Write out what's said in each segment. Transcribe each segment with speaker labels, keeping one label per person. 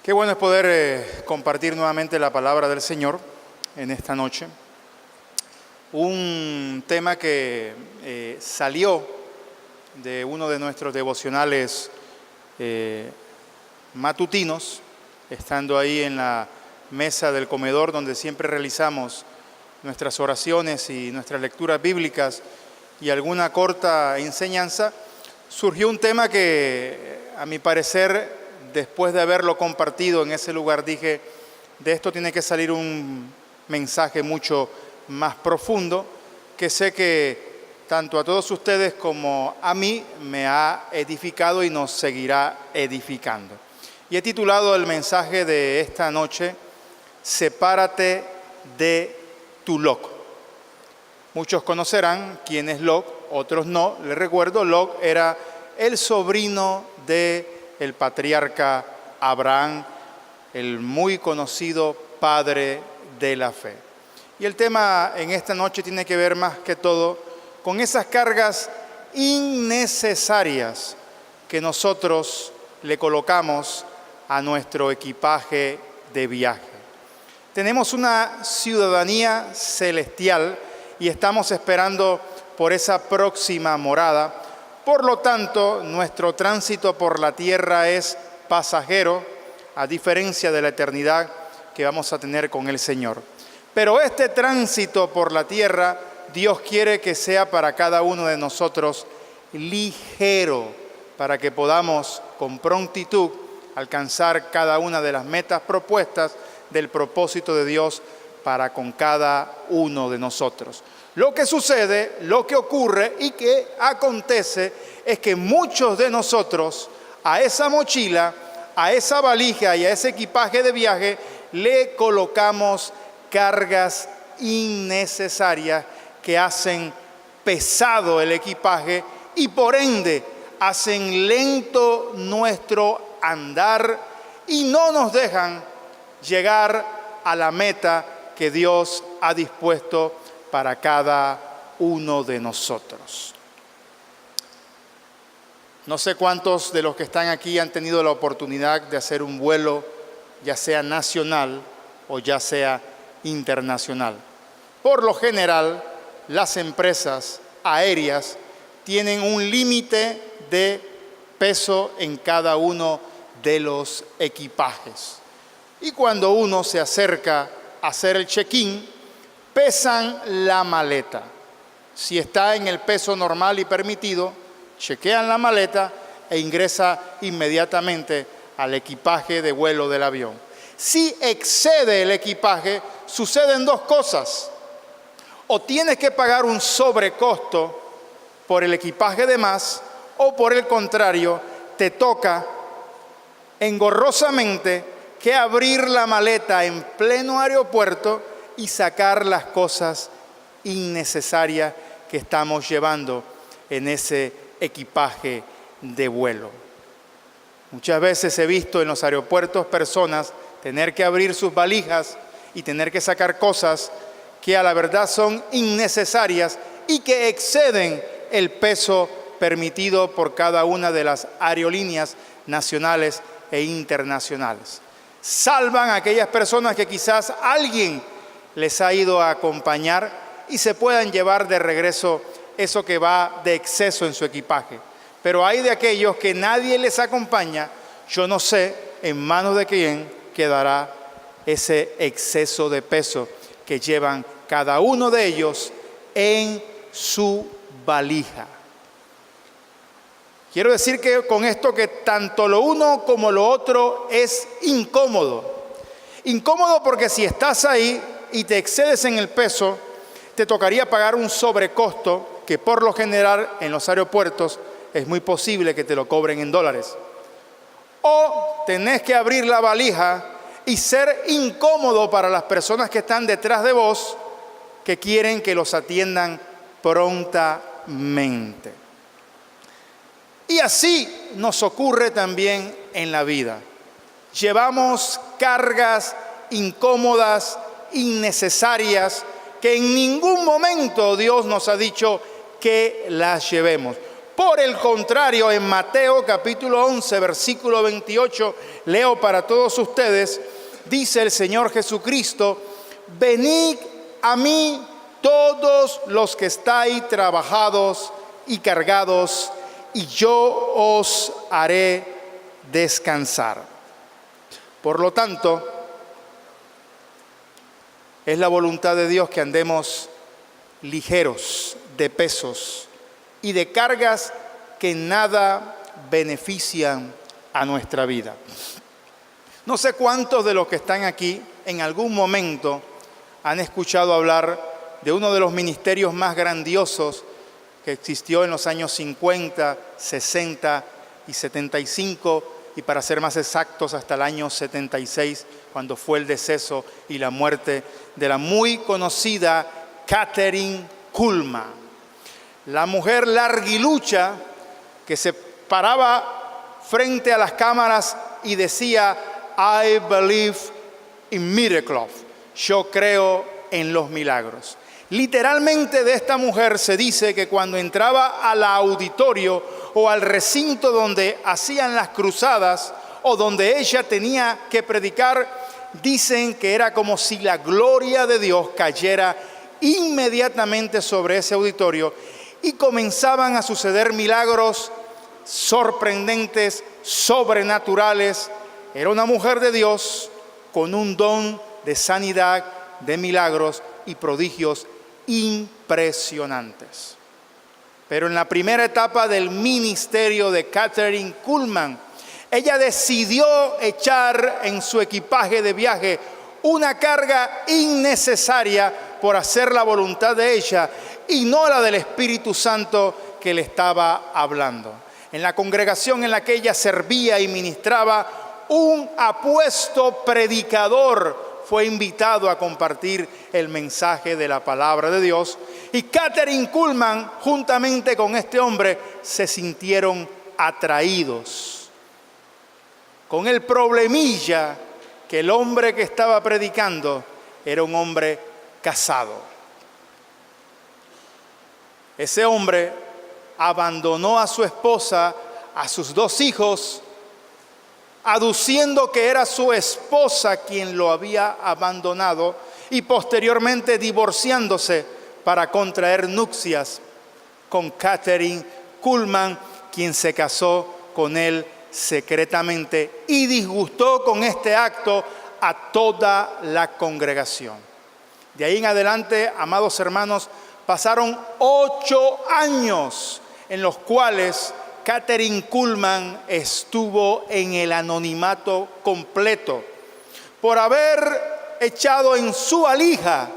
Speaker 1: Qué bueno es poder compartir nuevamente la palabra del Señor en esta noche. Un tema que salió de uno de nuestros devocionales matutinos, estando ahí en la mesa del comedor donde siempre realizamos nuestras oraciones y nuestras lecturas bíblicas y alguna corta enseñanza. Surgió un tema que, a mi parecer, después de haberlo compartido en ese lugar, dije, de esto tiene que salir un mensaje mucho más profundo, que sé que tanto a todos ustedes como a mí me ha edificado y nos seguirá edificando. Y he titulado el mensaje de esta noche, Sepárate de tu Lot. Muchos conocerán quién es Lot, otros no. Les recuerdo, Lot era el sobrino del patriarca Abraham, el muy conocido padre de la fe. Y el tema en esta noche tiene que ver más que todo con esas cargas innecesarias que nosotros le colocamos a nuestro equipaje de viaje. Tenemos una ciudadanía celestial y estamos esperando por esa próxima morada. Por lo tanto, nuestro tránsito por la tierra es pasajero, a diferencia de la eternidad que vamos a tener con el Señor. Pero este tránsito por la tierra, Dios quiere que sea para cada uno de nosotros ligero, para que podamos con prontitud alcanzar cada una de las metas propuestas del propósito de Dios para con cada uno de nosotros. Lo que sucede, lo que ocurre y que acontece es que muchos de nosotros a esa mochila, a esa valija y a ese equipaje de viaje le colocamos cargas innecesarias que hacen pesado el equipaje y por ende hacen lento nuestro andar y no nos dejan llegar a la meta que Dios ha dispuesto para cada uno de nosotros. No sé cuántos de los que están aquí han tenido la oportunidad de hacer un vuelo, ya sea nacional o ya sea internacional. Por lo general, las empresas aéreas tienen un límite de peso en cada uno de los equipajes. Y cuando uno se acerca a hacer el check-in, pesan la maleta. Si está en el peso normal y permitido, chequean la maleta e ingresa inmediatamente al equipaje de vuelo del avión. Si excede el equipaje, suceden dos cosas. O tienes que pagar un sobrecosto por el equipaje de más, o por el contrario, te toca engorrosamente que abrir la maleta en pleno aeropuerto y sacar las cosas innecesarias que estamos llevando en ese equipaje de vuelo. Muchas veces he visto en los aeropuertos personas tener que abrir sus valijas y tener que sacar cosas que a la verdad son innecesarias y que exceden el peso permitido por cada una de las aerolíneas nacionales e internacionales. Salvan a aquellas personas que quizás alguien les ha ido a acompañar y se puedan llevar de regreso eso que va de exceso en su equipaje. Pero hay de aquellos que nadie les acompaña, yo no sé en manos de quién quedará ese exceso de peso que llevan cada uno de ellos en su valija. Quiero decir que con esto que tanto lo uno como lo otro es incómodo. Incómodo porque si estás ahí y te excedes en el peso, te tocaría pagar un sobrecosto que por lo general en los aeropuertos es muy posible que te lo cobren en dólares. O tenés que abrir la valija y ser incómodo para las personas que están detrás de vos, que quieren que los atiendan prontamente. Y así nos ocurre también en la vida. Llevamos cargas incómodas, innecesarias, que en ningún momento Dios nos ha dicho que las llevemos. Por el contrario, en Mateo capítulo 11, versículo 28, leo para todos ustedes, dice el Señor Jesucristo: venid a mí todos los que estáis trabajados y cargados, y yo os haré descansar. Por lo tanto, es la voluntad de Dios que andemos ligeros de pesos y de cargas que nada benefician a nuestra vida. No sé cuántos de los que están aquí en algún momento han escuchado hablar de uno de los ministerios más grandiosos que existió en los años 50, 60 y 75, y para ser más exactos hasta el año 76, cuando fue el deceso y la muerte de la muy conocida Kathryn Kuhlman. La mujer larguilucha que se paraba frente a las cámaras y decía: I believe in miracles. Yo creo en los milagros. Literalmente de esta mujer se dice que cuando entraba al auditorio o al recinto donde hacían las cruzadas o donde ella tenía que predicar, dicen que era como si la gloria de Dios cayera inmediatamente sobre ese auditorio y comenzaban a suceder milagros sorprendentes, sobrenaturales. Era una mujer de Dios con un don de sanidad, de milagros y prodigios impresionantes. Pero en la primera etapa del ministerio de Kathryn Kuhlman, ella decidió echar en su equipaje de viaje una carga innecesaria por hacer la voluntad de ella y no la del Espíritu Santo que le estaba hablando. En la congregación en la que ella servía y ministraba, un apuesto predicador fue invitado a compartir el mensaje de la palabra de Dios, y Kathryn Kuhlman, juntamente con este hombre, se sintieron atraídos. Con el problemilla que el hombre que estaba predicando era un hombre casado. Ese hombre abandonó a su esposa, a sus 2 hijos, aduciendo que era su esposa quien lo había abandonado, y posteriormente divorciándose para contraer nupcias con Kathryn Kuhlman, quien se casó con él secretamente y disgustó con este acto a toda la congregación. De ahí en adelante, amados hermanos, pasaron 8 años en los cuales Kathryn Kuhlman estuvo en el anonimato completo por haber echado en su valija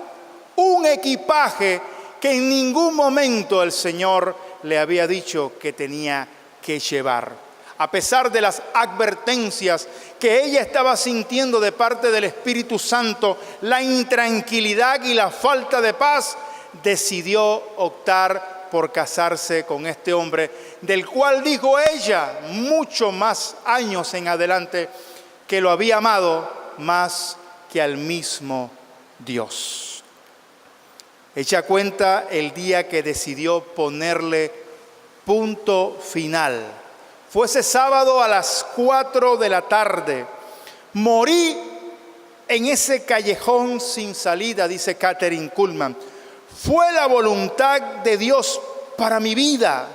Speaker 1: un equipaje que en ningún momento el Señor le había dicho que tenía que llevar. A pesar de las advertencias que ella estaba sintiendo de parte del Espíritu Santo, la intranquilidad y la falta de paz, decidió optar por casarse con este hombre, del cual dijo ella mucho más años en adelante que lo había amado más que al mismo Dios. Ella cuenta el día que decidió ponerle punto final. Fue ese sábado a las 4 de la tarde. Morí en ese callejón sin salida, dice Kathryn Kuhlman. Fue la voluntad de Dios para mi vida.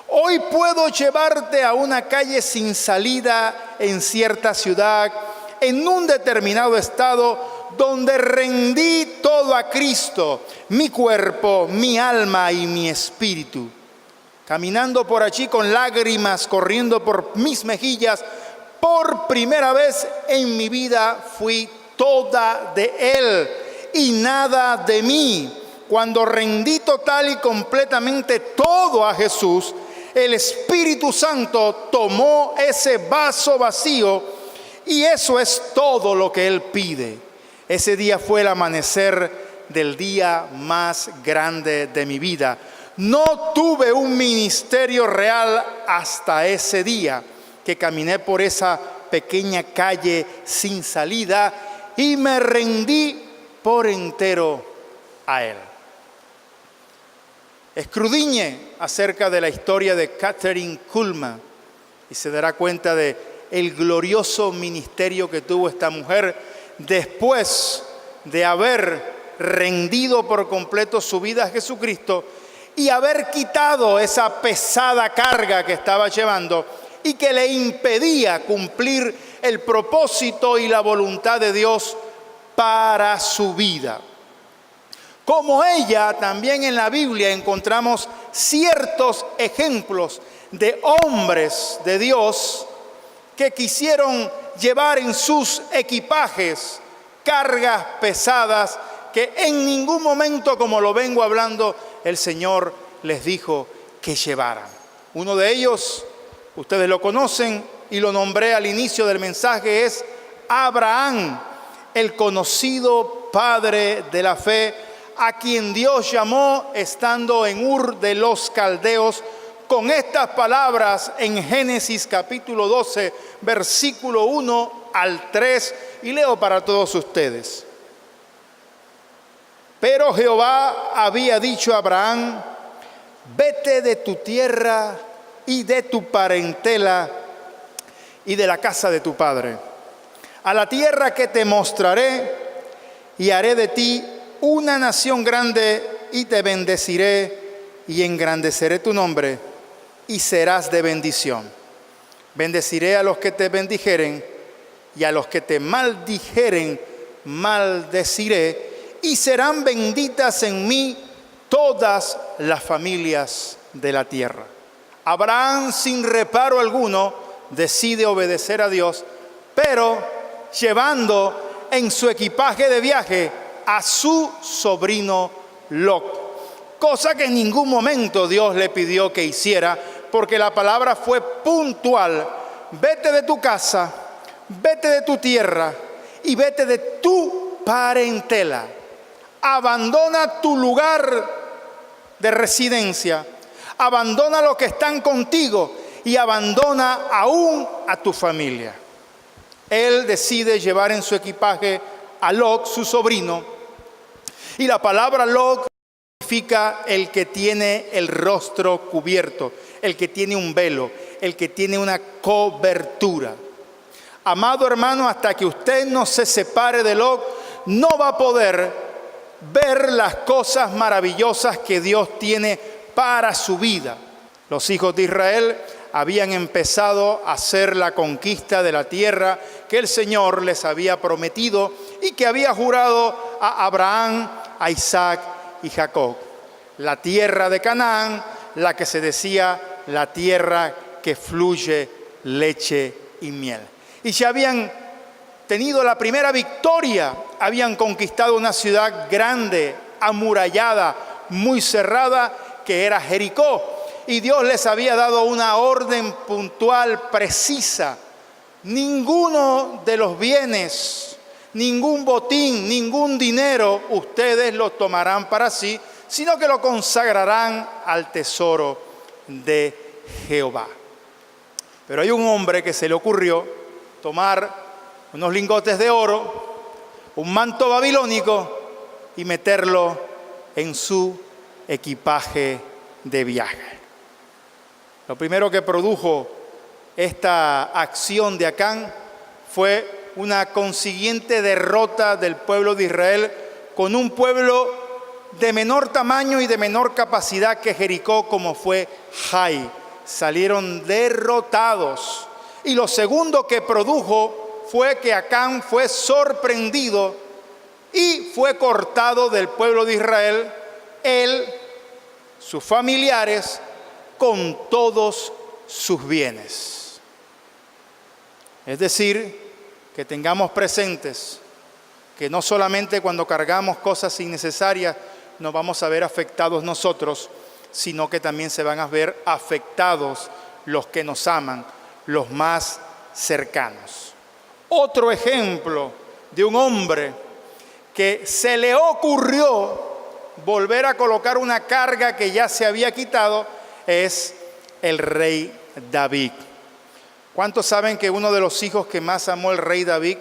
Speaker 1: Hoy puedo llevarte a una calle sin salida en cierta ciudad, en un determinado estado, donde rendí todo a Cristo, mi cuerpo, mi alma y mi espíritu. Caminando por allí con lágrimas corriendo por mis mejillas, por primera vez en mi vida fui toda de Él y nada de mí. Cuando rendí total y completamente todo a Jesús, el Espíritu Santo tomó ese vaso vacío y eso es todo lo que Él pide. Ese día fue el amanecer del día más grande de mi vida. No tuve un ministerio real hasta ese día que caminé por esa pequeña calle sin salida y me rendí por entero a Él. escudriñe acerca de la historia de Kathryn Kuhlman y se dará cuenta de el glorioso ministerio que tuvo esta mujer después de haber rendido por completo su vida a Jesucristo y haber quitado esa pesada carga que estaba llevando y que le impedía cumplir el propósito y la voluntad de Dios para su vida. Como ella, también en la Biblia encontramos ciertos ejemplos de hombres de Dios que quisieron llevar en sus equipajes cargas pesadas que en ningún momento, como lo vengo hablando, el Señor les dijo que llevaran. Uno de ellos, ustedes lo conocen y lo nombré al inicio del mensaje, es Abraham, el conocido padre de la fe, a quien Dios llamó estando en Ur de los Caldeos, con estas palabras en Génesis capítulo 12, versículo 1 al 3, y leo para todos ustedes. Pero Jehová había dicho a Abraham: vete de tu tierra y de tu parentela y de la casa de tu padre, a la tierra que te mostraré, y haré de ti una nación grande, y te bendeciré y engrandeceré tu nombre, y serás de bendición. Bendeciré a los que te bendijeren, y a los que te maldijeren maldeciré, y serán benditas en mí todas las familias de la tierra. Abraham, sin reparo alguno, decide obedecer a Dios, pero llevando en su equipaje de viaje a su sobrino Lot, cosa que en ningún momento Dios le pidió que hiciera, porque la palabra fue puntual: vete de tu casa, vete de tu tierra y vete de tu parentela. Abandona tu lugar de residencia, abandona los que están contigo y abandona aún a tu familia. Él decide llevar en su equipaje a Lot, su sobrino, y la palabra Lot significa el que tiene el rostro cubierto, el que tiene un velo, el que tiene una cobertura. Amado hermano, hasta que usted no se separe de Lot, no va a poder ver las cosas maravillosas que Dios tiene para su vida. Los hijos de Israel habían empezado a hacer la conquista de la tierra que el Señor les había prometido y que había jurado a Abraham, a Isaac y Jacob. La tierra de Canaán, la que se decía la tierra que fluye leche y miel. Y ya habían tenido la primera victoria, habían conquistado una ciudad grande, amurallada, muy cerrada, que era Jericó. Y Dios les había dado una orden puntual, precisa. Ninguno de los bienes, ningún botín, ningún dinero, ustedes lo tomarán para sí, sino que lo consagrarán al tesoro de Jehová. Pero hay un hombre que se le ocurrió tomar unos lingotes de oro, un manto babilónico y meterlo en su equipaje de viaje. Lo primero que produjo esta acción de Acán fue una consiguiente derrota del pueblo de Israel con un pueblo de menor tamaño y de menor capacidad que Jericó, como fue Jai. Salieron derrotados. Y lo segundo que produjo fue que Acán fue sorprendido y fue cortado del pueblo de Israel, él, sus familiares, con todos sus bienes. Es decir, que tengamos presentes que no solamente cuando cargamos cosas innecesarias nos vamos a ver afectados nosotros, sino que también se van a ver afectados los que nos aman, los más cercanos. Otro ejemplo de un hombre que se le ocurrió volver a colocar una carga que ya se había quitado es el rey David. ¿Cuántos saben que uno de los hijos que más amó el rey David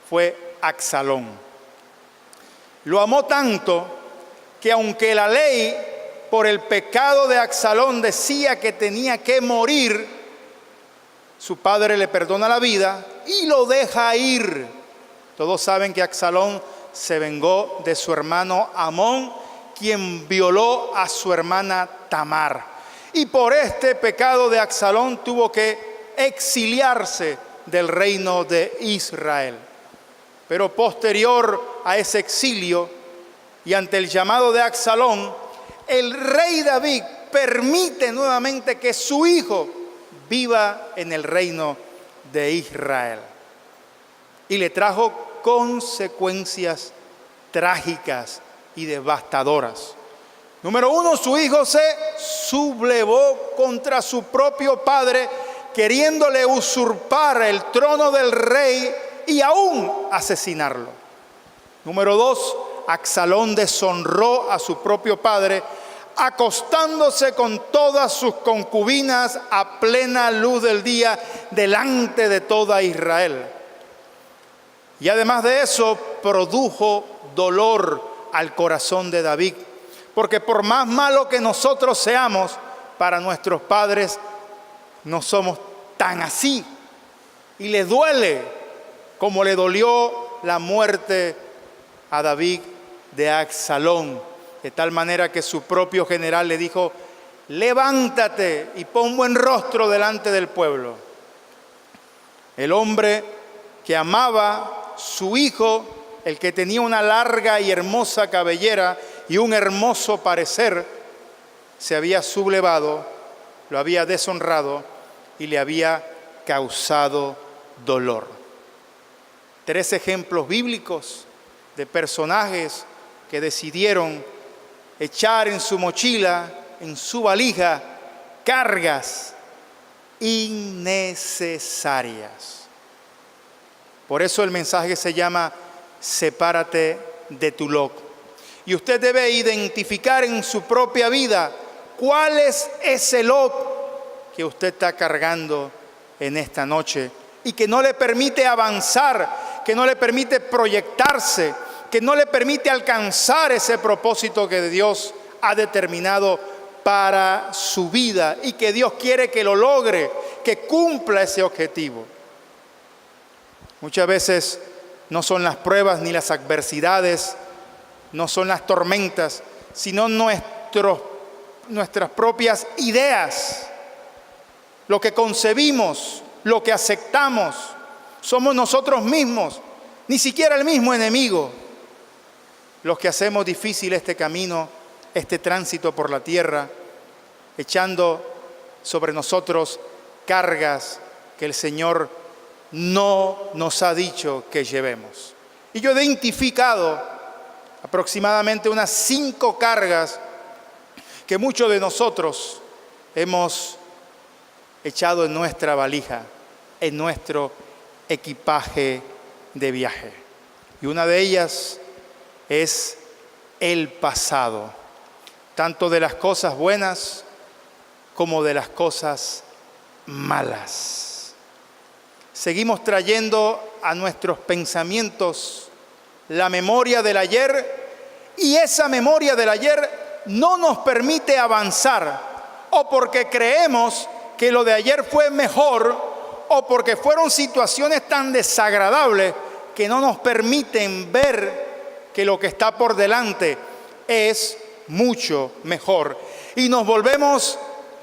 Speaker 1: fue Absalón? Lo amó tanto que aunque la ley por el pecado de Absalón decía que tenía que morir, su padre le perdona la vida y lo deja ir. Todos saben que Absalón se vengó de su hermano Amón, quien violó a su hermana Tamar. Y por este pecado de Absalón tuvo que exiliarse del reino de Israel. Pero posterior a ese exilio y ante el llamado de Absalón, el rey David permite nuevamente que su hijo viva en el reino de Israel. Y le trajo consecuencias trágicas y devastadoras. Número uno, su hijo se sublevó contra su propio padre, queriéndole usurpar el trono del rey y aún asesinarlo. Número dos, Absalón deshonró a su propio padre, acostándose con todas sus concubinas a plena luz del día delante de toda Israel. Y además de eso, produjo dolor al corazón de David, porque por más malo que nosotros seamos, para nuestros padres no somos tan así. Y le duele como le dolió la muerte a David de Absalón, de tal manera que su propio general le dijo: levántate y pon buen rostro delante del pueblo. El hombre que amaba su hijo, el que tenía una larga y hermosa cabellera y un hermoso parecer, se había sublevado, lo había deshonrado y le había causado dolor. 3 ejemplos bíblicos de personajes que decidieron echar en su mochila, en su valija, cargas innecesarias. Por eso el mensaje se llama sepárate de tu loco. Y usted debe identificar en su propia vida cuál es ese loco que usted está cargando en esta noche y que no le permite avanzar, que no le permite proyectarse, que no le permite alcanzar ese propósito que Dios ha determinado para su vida y que Dios quiere que lo logre, que cumpla ese objetivo. Muchas veces no son las pruebas ni las adversidades, no son las tormentas, sino nuestras propias ideas, lo que concebimos, lo que aceptamos. Somos nosotros mismos, ni siquiera el mismo enemigo, los que hacemos difícil este camino, este tránsito por la tierra, echando sobre nosotros cargas que el Señor no nos ha dicho que llevemos. Y yo he identificado aproximadamente unas 5 cargas que muchos de nosotros hemos echado en nuestra valija, en nuestro equipaje de viaje. Y una de ellas es el pasado, tanto de las cosas buenas como de las cosas malas. Seguimos trayendo a nuestros pensamientos la memoria del ayer y esa memoria del ayer no nos permite avanzar, o porque creemos que lo de ayer fue mejor o porque fueron situaciones tan desagradables que no nos permiten ver que lo que está por delante es mucho mejor y nos volvemos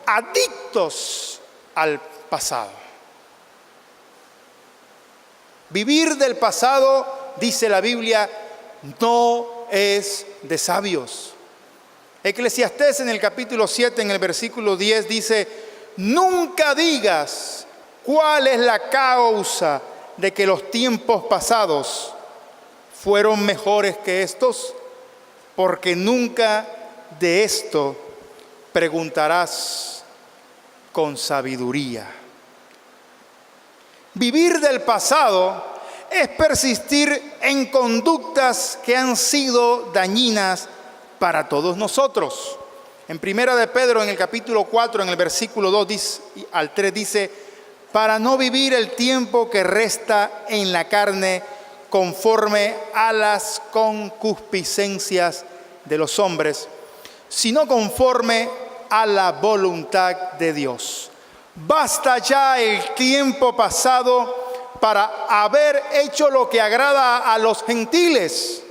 Speaker 1: adictos al pasado. Vivir del pasado, dice la Biblia, no es de sabios. Eclesiastés en el capítulo 7, en el versículo 10 dice: nunca digas cuál es la causa de que los tiempos pasados fueron mejores que estos, porque nunca de esto preguntarás con sabiduría. Vivir del pasado es persistir en conductas que han sido dañinas para todos nosotros. En Primera de Pedro, en el capítulo 4, en el versículo 2 al 3 dice: para no vivir el tiempo que resta en la carne conforme a las concupiscencias de los hombres, sino conforme a la voluntad de Dios. Basta ya el tiempo pasado para haber hecho lo que agrada a los gentiles,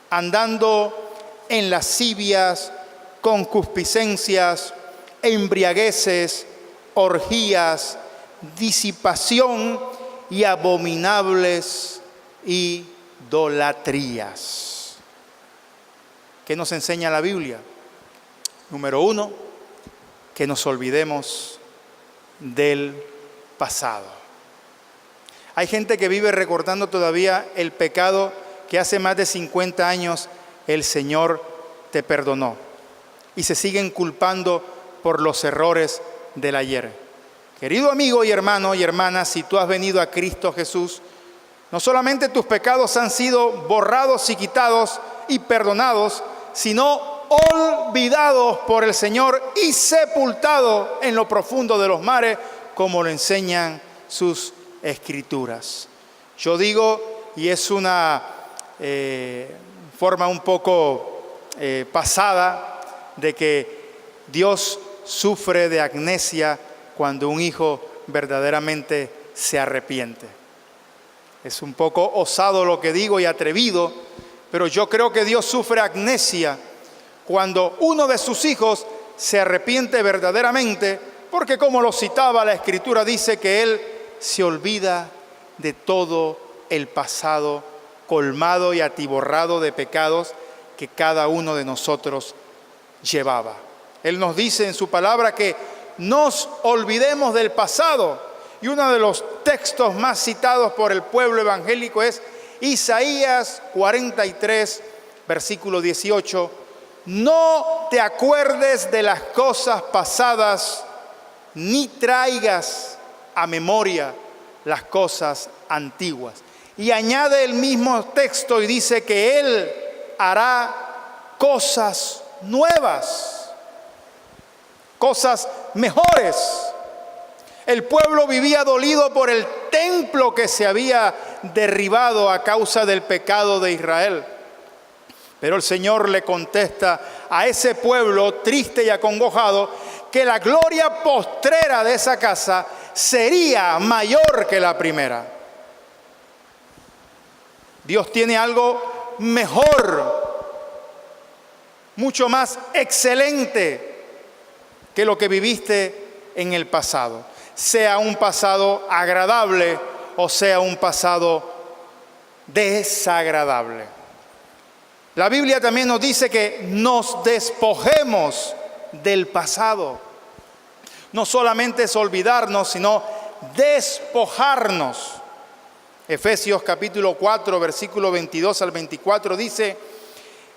Speaker 1: andando en lascivias, concupiscencias, embriagueces, orgías, disipación y abominables idolatrías. ¿Qué nos enseña la Biblia? Número 1, que nos olvidemos del pasado. Hay gente que vive recordando todavía el pecado que hace más de 50 años el Señor te perdonó, y se siguen culpando por los errores del ayer. Querido amigo y hermano y hermana, si tú has venido a Cristo Jesús, no solamente tus pecados han sido borrados y quitados y perdonados, sino olvidados por el Señor y sepultados en lo profundo de los mares, como lo enseñan sus Escrituras. Yo digo, y es una forma un poco pasada, de que Dios sufre de amnesia cuando un hijo verdaderamente se arrepiente. Es un poco osado lo que digo y atrevido, pero yo creo que Dios sufre amnesia cuando uno de sus hijos se arrepiente verdaderamente, porque como lo citaba la Escritura, dice que Él se olvida de todo el pasado, colmado y atiborrado de pecados que cada uno de nosotros llevaba. Él nos dice en su palabra que nos olvidemos del pasado, y uno de los textos más citados por el pueblo evangélico es Isaías 43, versículo 18. No te acuerdes de las cosas pasadas, ni traigas a memoria las cosas antiguas. Y añade el mismo texto y dice que Él hará cosas nuevas, cosas mejores. El pueblo vivía dolido por el templo que se había derribado a causa del pecado de Israel. Pero el Señor le contesta a ese pueblo triste y acongojado que la gloria postrera de esa casa sería mayor que la primera. Dios tiene algo mejor, mucho más excelente que lo que viviste en el pasado. Sea un pasado agradable o sea un pasado desagradable. La Biblia también nos dice que nos despojemos del pasado. No solamente es olvidarnos, sino despojarnos. Efesios capítulo 4, versículo 22 al 24 dice: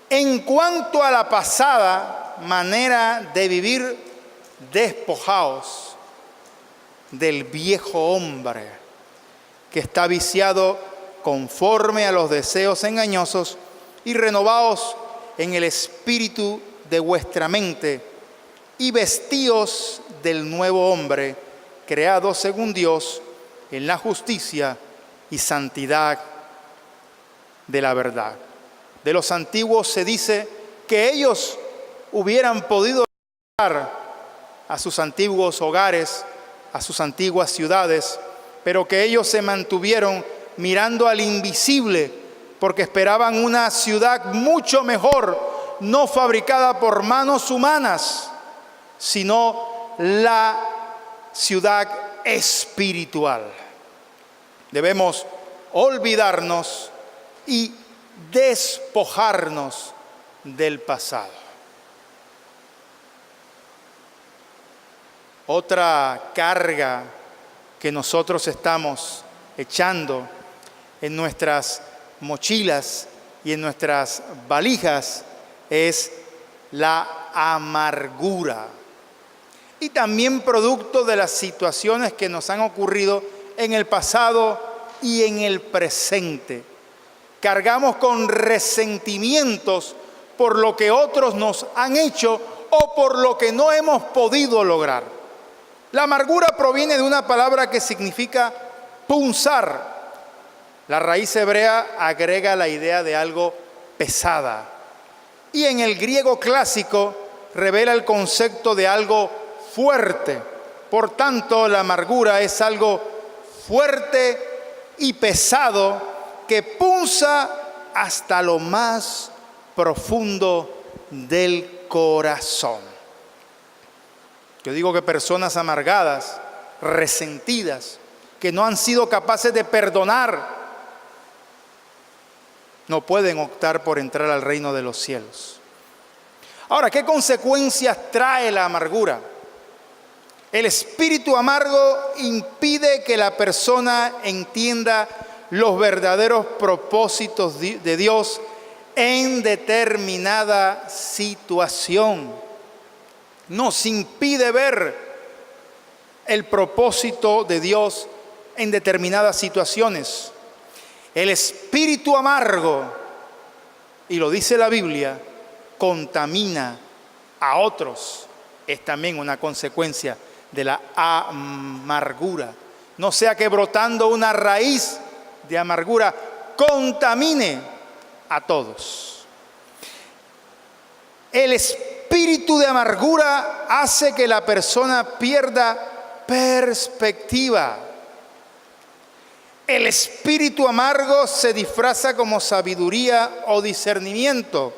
Speaker 1: en cuanto a la pasada manera de vivir, despojaos del viejo hombre que está viciado conforme a los deseos engañosos, y renovaos en el espíritu de vuestra mente, y vestíos del nuevo hombre, creado según Dios en la justicia y santidad de la verdad. De los antiguos se dice que ellos hubieran podido regresar a sus antiguos hogares, a sus antiguas ciudades, pero que ellos se mantuvieron mirando al invisible, porque esperaban una ciudad mucho mejor, no fabricada por manos humanas, sino la ciudad espiritual. Debemos olvidarnos y despojarnos del pasado. Otra carga que nosotros estamos echando en nuestras mochilas y en nuestras valijas es la amargura. Y también producto de las situaciones que nos han ocurrido en el pasado y en el presente. Cargamos con resentimientos por lo que otros nos han hecho o por lo que no hemos podido lograr. La amargura proviene de una palabra que significa punzar. La raíz hebrea agrega la idea de algo pesada. y en el griego clásico revela el concepto de algo fuerte. Por tanto, la amargura es algo fuerte y pesado que punza hasta lo más profundo del corazón. Yo digo que personas amargadas, resentidas, que no han sido capaces de perdonar, no pueden optar por entrar al reino de los cielos. Ahora, ¿qué consecuencias trae la amargura? El espíritu amargo impide que la persona entienda los verdaderos propósitos de Dios en determinada situación. Nos impide ver el propósito de Dios en determinadas situaciones. El espíritu amargo, y lo dice la Biblia, contamina a otros. Es también una consecuencia de la amargura. No sea que brotando una raíz de amargura contamine a todos. El espíritu de amargura hace que la persona pierda perspectiva. El espíritu amargo se disfraza como sabiduría o discernimiento.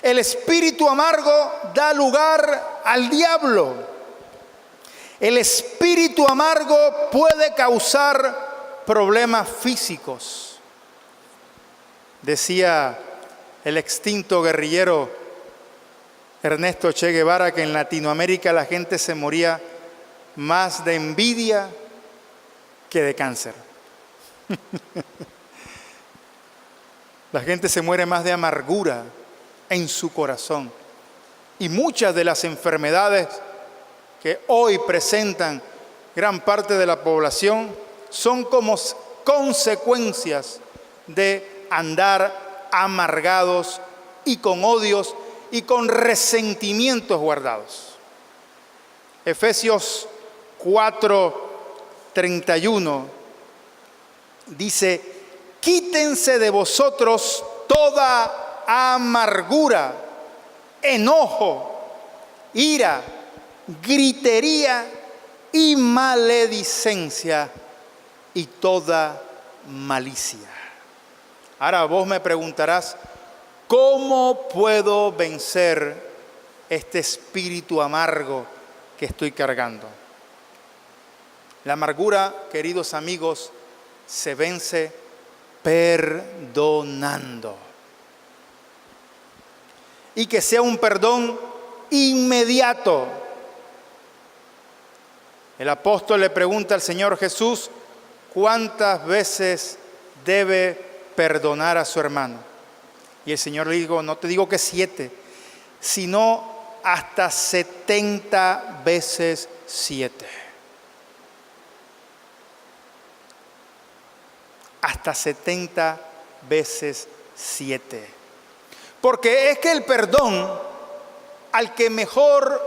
Speaker 1: El espíritu amargo da lugar al diablo. El espíritu amargo puede causar problemas físicos. Decía el extinto guerrillero Ernesto Che Guevara que en Latinoamérica la gente se moría más de envidia que de cáncer. La gente se muere más de amargura en su corazón. Y muchas de las enfermedades que hoy presentan gran parte de la población son como consecuencias de andar amargados y con odios y con resentimientos guardados. Efesios 4:31 dice: quítense de vosotros toda amargura, enojo, ira, gritería y maledicencia y toda malicia. Ahora vos me preguntarás, ¿cómo puedo vencer este espíritu amargo que estoy cargando? La amargura, queridos amigos, se vence perdonando. Y que sea un perdón inmediato. El apóstol le pregunta al Señor Jesús cuántas veces debe perdonar a su hermano. Y el Señor le dijo, no te digo que 7, sino hasta 70 veces 7. Hasta 70 veces 7. Porque es que el perdón al que mejor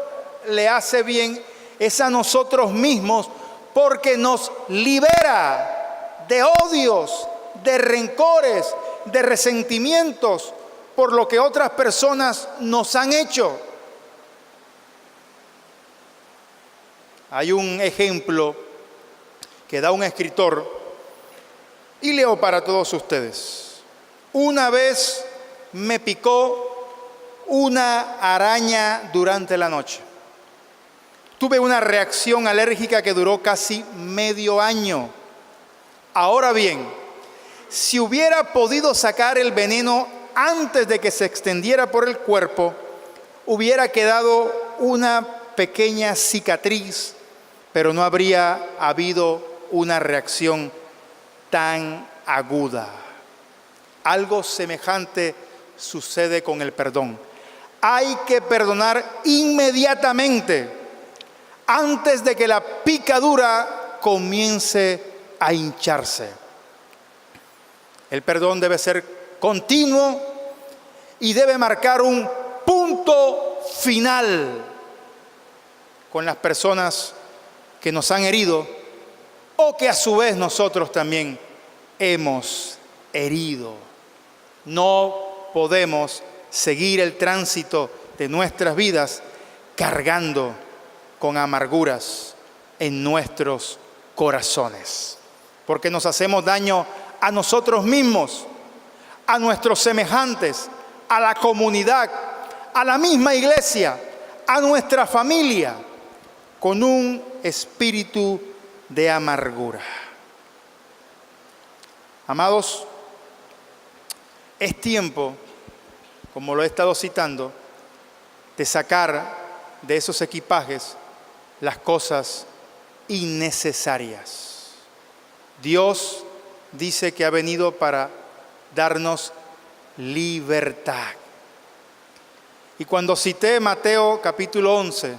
Speaker 1: le hace bien es a nosotros mismos, porque nos libera de odios, de rencores, de resentimientos por lo que otras personas nos han hecho. Hay un ejemplo que da un escritor y leo para todos ustedes. Una vez me picó una araña durante la noche. Tuve una reacción alérgica que duró casi medio año. Ahora bien, si hubiera podido sacar el veneno antes de que se extendiera por el cuerpo, hubiera quedado una pequeña cicatriz, pero no habría habido una reacción tan aguda. Algo semejante sucede con el perdón. Hay que perdonar inmediatamente, antes de que la picadura comience a hincharse. El perdón debe ser continuo y debe marcar un punto final con las personas que nos han herido o que a su vez nosotros también hemos herido. No podemos seguir el tránsito de nuestras vidas cargando con amarguras en nuestros corazones. Porque nos hacemos daño a nosotros mismos, a nuestros semejantes, a la comunidad, a la misma iglesia, a nuestra familia, con un espíritu de amargura. Amados, es tiempo, como lo he estado citando, de sacar de esos equipajes las cosas innecesarias. Dios dice que ha venido para darnos libertad. Y cuando cité Mateo capítulo 11,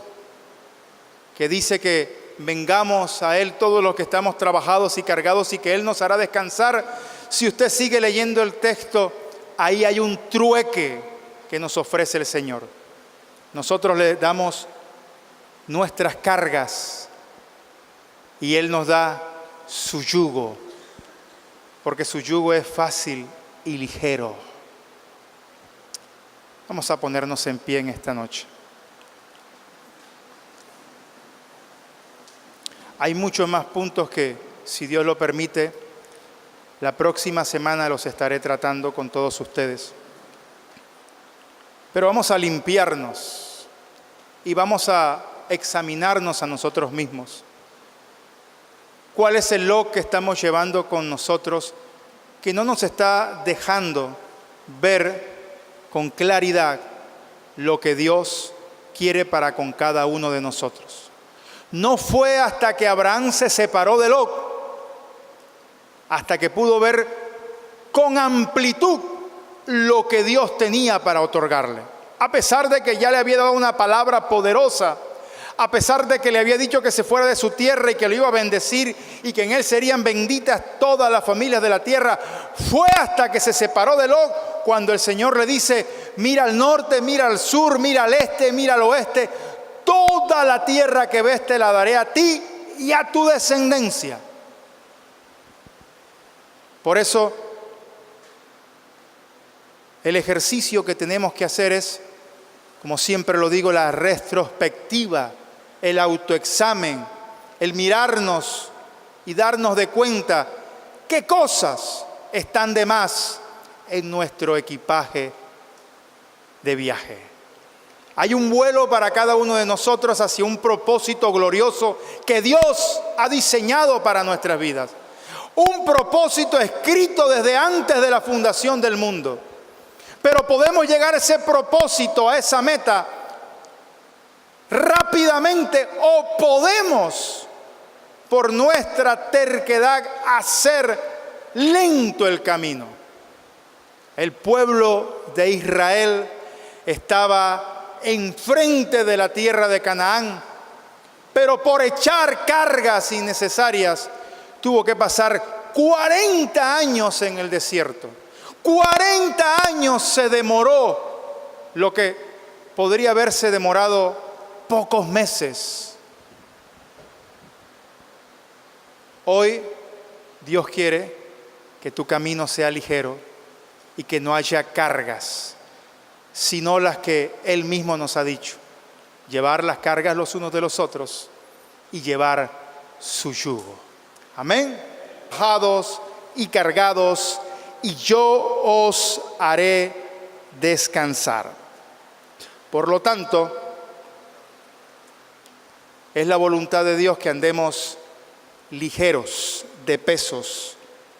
Speaker 1: que dice que vengamos a Él todos los que estamos trabajados y cargados y que Él nos hará descansar, si usted sigue leyendo el texto, ahí hay un trueque que nos ofrece el Señor. Nosotros le damos nuestras cargas y Él nos da su yugo, porque su yugo es fácil y ligero. Vamos a ponernos en pie en esta noche. Hay muchos más puntos que, si Dios lo permite, la próxima semana los estaré tratando con todos ustedes. Pero vamos a limpiarnos y vamos a examinarnos a nosotros mismos. ¿Cuál es el log que estamos llevando con nosotros que no nos está dejando ver con claridad lo que Dios quiere para con cada uno de nosotros? No fue hasta que Abraham se separó de Lot, hasta que pudo ver con amplitud lo que Dios tenía para otorgarle. A pesar de que ya le había dado una palabra poderosa, a pesar de que le había dicho que se fuera de su tierra y que lo iba a bendecir y que en él serían benditas todas las familias de la tierra, fue hasta que se separó de Lot cuando el Señor le dice: mira al norte, mira al sur, mira al este, mira al oeste, toda la tierra que ves te la daré a ti y a tu descendencia. Por eso, el ejercicio que tenemos que hacer es, como siempre lo digo, la retrospectiva, el autoexamen, el mirarnos y darnos de cuenta qué cosas están de más en nuestro equipaje de viaje. Hay un vuelo para cada uno de nosotros hacia un propósito glorioso que Dios ha diseñado para nuestras vidas. Un propósito escrito desde antes de la fundación del mundo. Pero podemos llegar a ese propósito, a esa meta, rápidamente, o podemos, por nuestra terquedad, hacer lento el camino. El pueblo de Israel estaba enfrente de la tierra de Canaán, pero por echar cargas innecesarias tuvo que pasar 40 años en el desierto. 40 años se demoró lo que podría haberse demorado pocos meses. Hoy Dios quiere que tu camino sea ligero y que no haya cargas, sino las que Él mismo nos ha dicho: llevar las cargas los unos de los otros y llevar su yugo. Amén. Bajados y cargados, y yo os haré descansar. Por lo tanto, es la voluntad de Dios que andemos ligeros de pesos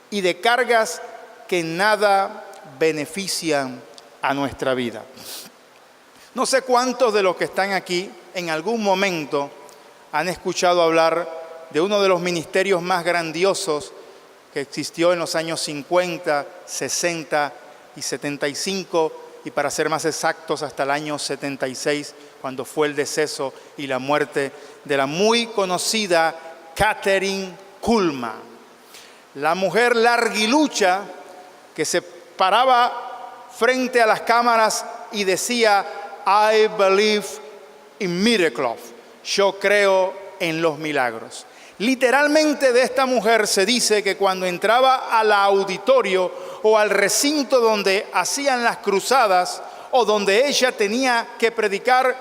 Speaker 1: y de cargas que nada benefician a nuestra vida. No sé cuántos de los que están aquí en algún momento han escuchado hablar de uno de los ministerios más grandiosos que existió en los años 50, 60 y 75, y para ser más exactos hasta el año 76, cuando fue el deceso y la muerte de la muy conocida Kathryn Kuhlman. La mujer larguilucha que se paraba frente a las cámaras y decía: I believe in miracles. Yo creo en los milagros. Literalmente de esta mujer se dice que cuando entraba al auditorio o al recinto donde hacían las cruzadas o donde ella tenía que predicar,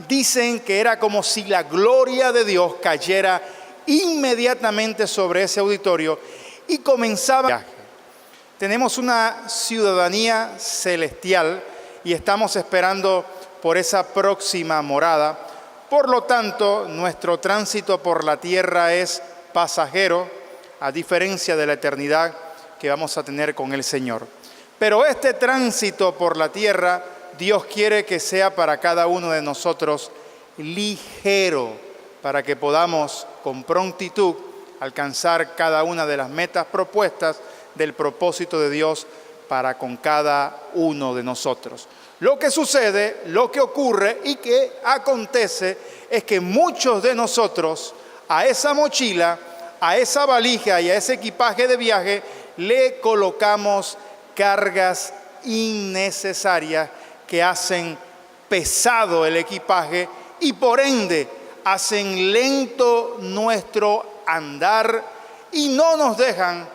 Speaker 1: dicen que era como si la gloria de Dios cayera inmediatamente sobre ese auditorio y comenzaba. Tenemos una ciudadanía celestial y estamos esperando por esa próxima morada. Por lo tanto, nuestro tránsito por la tierra es pasajero, a diferencia de la eternidad que vamos a tener con el Señor. Pero este tránsito por la tierra, Dios quiere que sea para cada uno de nosotros ligero, para que podamos con prontitud alcanzar cada una de las metas propuestas del propósito de Dios para con cada uno de nosotros. Lo que sucede, lo que ocurre y que acontece es que muchos de nosotros a esa mochila, a esa valija y a ese equipaje de viaje le colocamos cargas innecesarias que hacen pesado el equipaje y por ende hacen lento nuestro andar y no nos dejan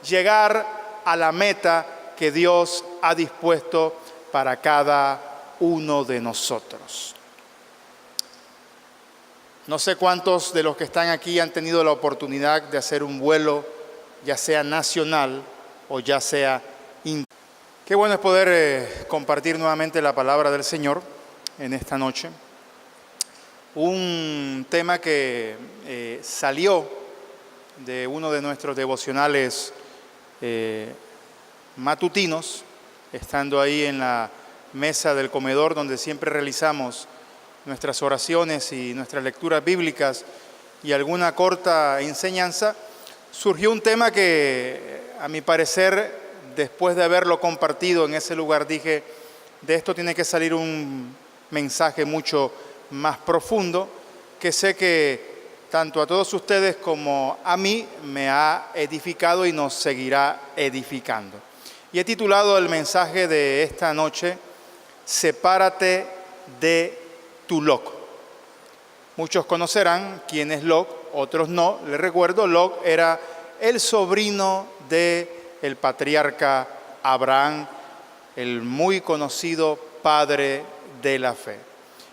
Speaker 1: llegar a la meta que Dios ha dispuesto para cada uno de nosotros. No sé cuántos de los que están aquí han tenido la oportunidad de hacer un vuelo, ya sea nacional o ya sea internacional. Qué bueno es poder compartir nuevamente la palabra del Señor en esta noche. Un tema que salió de uno de nuestros devocionales matutinos, estando ahí en la mesa del comedor donde siempre realizamos nuestras oraciones y nuestras lecturas bíblicas y alguna corta enseñanza, surgió un tema que, a mi parecer, después de haberlo compartido en ese lugar, dije, de esto tiene que salir un mensaje mucho más profundo, que sé que tanto a todos ustedes como a mí me ha edificado y nos seguirá edificando. Y he titulado el mensaje de esta noche, Sepárate de tu Lot. Muchos conocerán quién es Lot, otros no. Les recuerdo, Lot era el sobrino del patriarca Abraham, el muy conocido padre de la fe.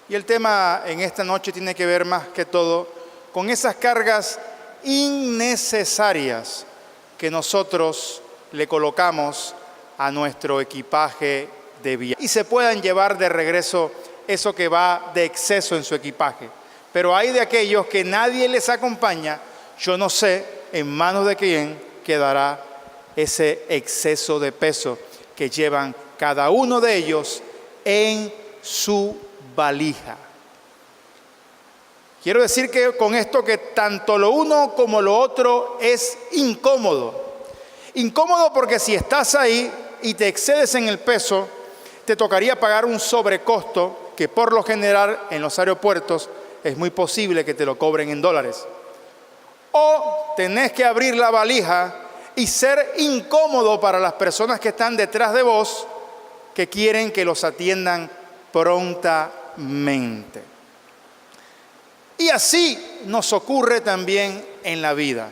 Speaker 1: Y el tema en esta noche tiene que ver más que todo con esas cargas innecesarias que nosotros le colocamos a nuestro equipaje de viaje y se puedan llevar de regreso eso que va de exceso en su equipaje. Pero hay de aquellos que nadie les acompaña, yo no sé en manos de quién quedará ese exceso de peso que llevan cada uno de ellos en su valija. Quiero decir que con esto que tanto lo uno como lo otro es incómodo. Incómodo porque si estás ahí y te excedes en el peso, te tocaría pagar un sobrecosto que por lo general en los aeropuertos es muy posible que te lo cobren en dólares. O tenés que abrir la valija y ser incómodo para las personas que están detrás de vos, que quieren que los atiendan prontamente. Y así nos ocurre también en la vida.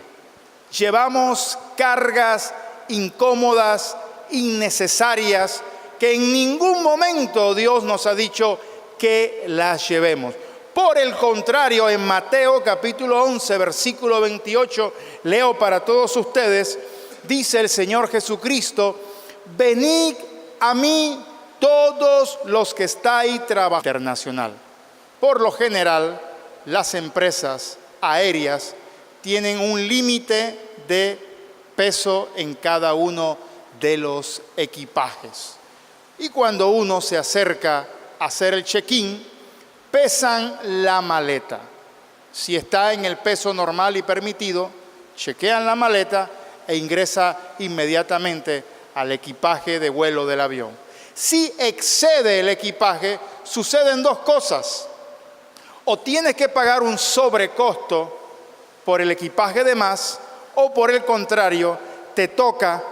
Speaker 1: Llevamos cargas incómodas, innecesarias, que en ningún momento Dios nos ha dicho que las llevemos. Por el contrario, en Mateo capítulo 11, versículo 28, leo para todos ustedes, dice el Señor Jesucristo, venid a mí todos los que estáis trabajando. Internacional. Por lo general, las empresas aéreas tienen un límite de peso en cada uno de los equipajes. Y cuando uno se acerca a hacer el check-in, pesan la maleta. Si está en el peso normal y permitido, chequean la maleta e ingresa inmediatamente al equipaje de vuelo del avión. Si excede el equipaje, suceden dos cosas. O tienes que pagar un sobrecosto por el equipaje de más, o por el contrario, te toca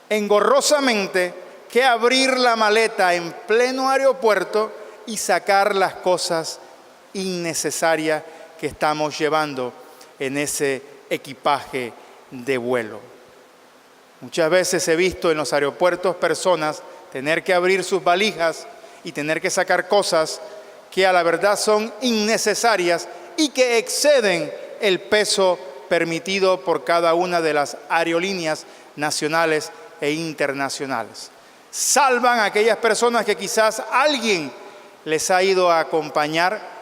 Speaker 1: engorrosamente que abrir la maleta en pleno aeropuerto y sacar las cosas innecesarias que estamos llevando en ese equipaje de vuelo. Muchas veces he visto en los aeropuertos personas tener que abrir sus valijas y tener que sacar cosas que a la verdad son innecesarias y que exceden el peso permitido por cada una de las aerolíneas nacionales e internacionales. Salvan a aquellas personas que quizás alguien les ha ido a acompañar